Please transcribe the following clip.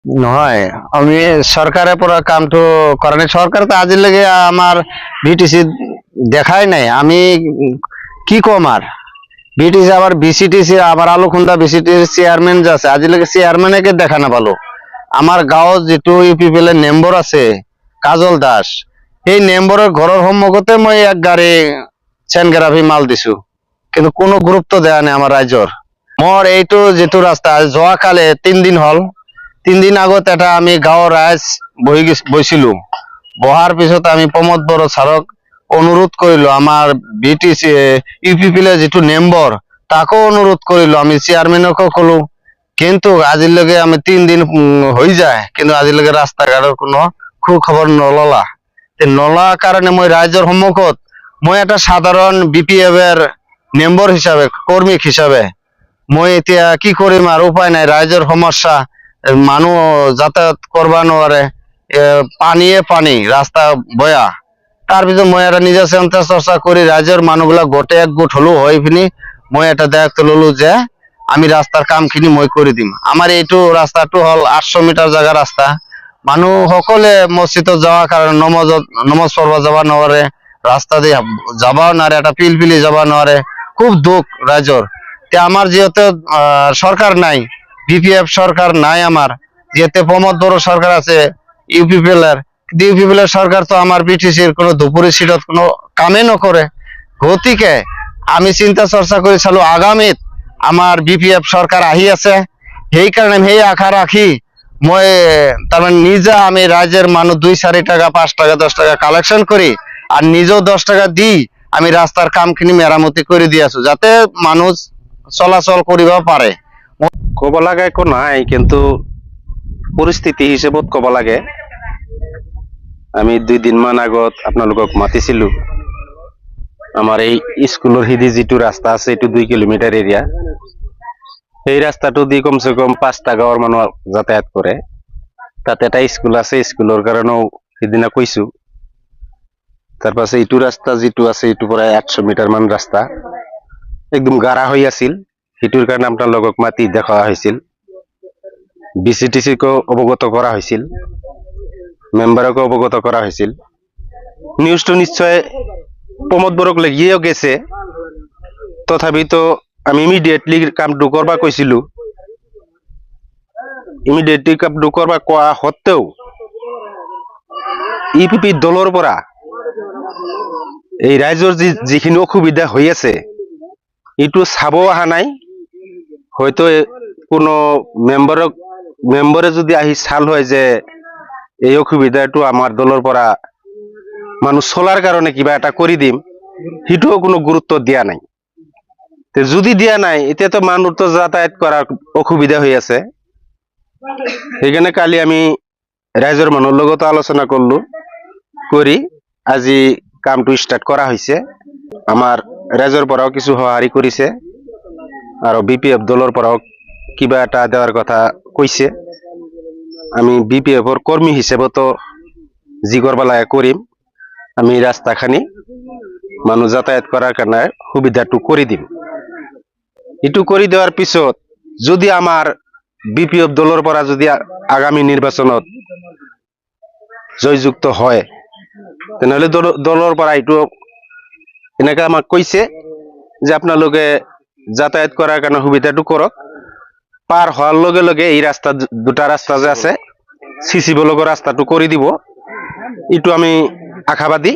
নহয় আমি সৰকাৰেৰ পৰা কামটো কৰা নাই। সরকার তো আজিলৈকে আমার ভিটিসি দেখাই নাই। আমি কি কম আর ভিটিসি আবার বিসিটিসি আমার আলোখুন্দা বিসিটিসি চেয়ারম্যান যে আছে আজিলৈকে চেয়ারম্যানকে দেখা নাপালো। আমার গাঁৱত যিটো ইউপিপিএল মেম্বৰ আছে কাজল দাস, এই মেম্বৰেৰ ঘৰেৰ সন্মুখতে মই এক গাড়ী চেনগ্ৰাফি মাল দিছো, কিন্তু কোনো গুৰুত্ব দেয়া নাই আমাৰ ৰাজ্যৰ। মোৰ এইটো যিটো ৰাস্তা যোৱাকালি 3 দিন হল, 3 দিন আগত এটা আমি গাঁৱৰ ৰাইজ বহিছিলো। বহাৰ পিছত আমি প্ৰমোদ বড়ো ছাৰক অনুৰোধ কৰিলো, আমাৰ বিটিসি ইউপিপিএল যিটো মেম্বৰ তাকো অনুৰোধ কৰিলো, আমি চেয়ারম্যানকো কলো, কিন্তু আজিলৈকে আমি 3 দিন হৈ যায়, কিন্তু আজিলৈকে রাস্তা ঘাটের কোনো খোঁজ নললা। নলাৰ কাৰণে মই ৰাইজৰ সন্মুখত মই এটা সাধাৰণ বিপিএফ এৰ মেম্বৰ হিসাবে কৰ্মী হিসাবে মই এতিয়া কি কৰিম আৰ উপায় নাই। ৰাইজৰ সমস্যা, মানুহ যাতায়াত কৰবা নোৱাৰে, পানীয়ে পানী ৰাস্তা বয়া। তাৰপিছত মই এটা নিজে চিন্তা চৰ্চা কৰি ৰাইজৰ মানুহবিলাক গোটে একগোট হলো, হৈ পিনি মই এটা দায়িত্ব ললো যে আমি রাস্তার কামখিনি মই কৰি দিম। আমাৰ এইটো ৰাস্তাটো হল 800 মিটাৰ জায়গা ৰাস্তা। মানুহ সকলে মসজিদত যাওয়াৰ কাৰণে নমাজ পড়বা যাবা নোৱাৰে, ৰাস্তা দিয়ে যাবাও নোৱাৰে, এটা পিলপিলি যাবা নোৱাৰে, খুব দুঃখ রাইজর। আমার যেহেতু সরকার নাই, বিপিএফ সরকার নাই, আমার যেহেতু প্রমোদ বড়ো সরকার আছে ইউপিপিএল এর, ইউপিপিএল এর সরকার তো আমার বিটিসির কোনো দুপুরি সিটত কোনো কামে নকরে। গতিকে আমি চিন্তা চর্চা করে চালো আগামীত আমার বিপিএফ সরকার আহি আছে, সেই কারণে সেই আশা রাখি মই তারমানে নিজে আমি রাজ্যের মানুষ 2-4 টাকা 5 টাকা 10 টাকা কালেকশন করি আর নিজেও 10 টাকা দি আমি রাস্তার কামখিনি মেরামতি করে দিয়ে আছো, যাতে মানুষ চলাচল করিব পারে। কব লাগে একো নাই, কিন্তু পরিস্থিতি হিসেবত কব লাগে। আমি 2 দিন মান আগত আপোনালোকক মাতিছিলো। আমার এই স্কুলের হিদি যিটো রাস্তা আছে এইটো 2 কিলোমিটার এরিয়া, এই রাস্তাটো দি কমসে কম 5টা গাঁৱৰ মানুহ যাতায়াত করে। তাতে একটা স্কুল আছে, স্কুলের কারণেও সিদিনা কইছো। তারপাছে এইটো রাস্তা যিটো আছে এইটো প্রায় 800 মিটার মান রাস্তা একদম গাঢ়া হয়ে আছিল, সেইটোর কারণে আপোনালোকক মাতি দেখা হয়েছিল। বিসিটিসিকে অবগত করা হয়েছিল, মেম্বারকে অবগত করা হয়েছিল। নিউজটো নিশ্চয় প্রমোদ বড়োক লেগিয়েও গেছে, তথাপি তো আমি ইমিডিয়েটলি কামটো করবা কইছিলো। ইমিডিয়েটলি কামটো করবা কোয়া সত্ত্বেও ইপিপি দলের পৰা এই রাইজর যিখিনি অসুবিধা হয়ে আছে এইটো চাব অহা নাই। হয়তো কোনো মেম্বরে যদি আহি চাল হয় যে এই অসুবিধাটো আমার দলের পৰা মানুষ চলার কারণে কিবা এটা করে দিম, সেইটোও কোনো গুরুত্ব দিয়া নাই। যদি দিয়া নাই, এতিয়া তো মানুষ তো যাতায়াত করার অসুবিধা হয়ে আছে। সেইকাৰণে কালি আমি রাইজর মানুষের লগত আলোচনা করলো, করি আজি কামটো স্টার্ট করা হয়েছে। আমার রাইজর পরাও কিছু সহারি করেছে, আর বিপিএফ দলের পরাও কিবা এটা দেওয়ার কথা কইছে। আমি বিপিএফর কর্মী হিসেবে তো জি করবা লাগে করিম। আমি রাস্তাখানি মানুষ যাতায়াত করার কারণে সুবিধাটো করে দিম। এটু করে দেওয়ার পিছত যদি আমার বিপিএফ দলের পৰা যদি আগামী নিৰ্বাচনত জয়যুক্ত হয়, তেনেহলে দলেৰ পৰা এইটো এনেকে আমাক কইছে যে আপনালোকে যাতায়াত করার কারণে সুবিধাটো করক। পার হওয়ার লগে লগে এই রাস্তা, 2টা রাস্তা যে আছে সিসি ব্লকের রাস্তাটো করে দিব, এইটো আমি আশাবাদী।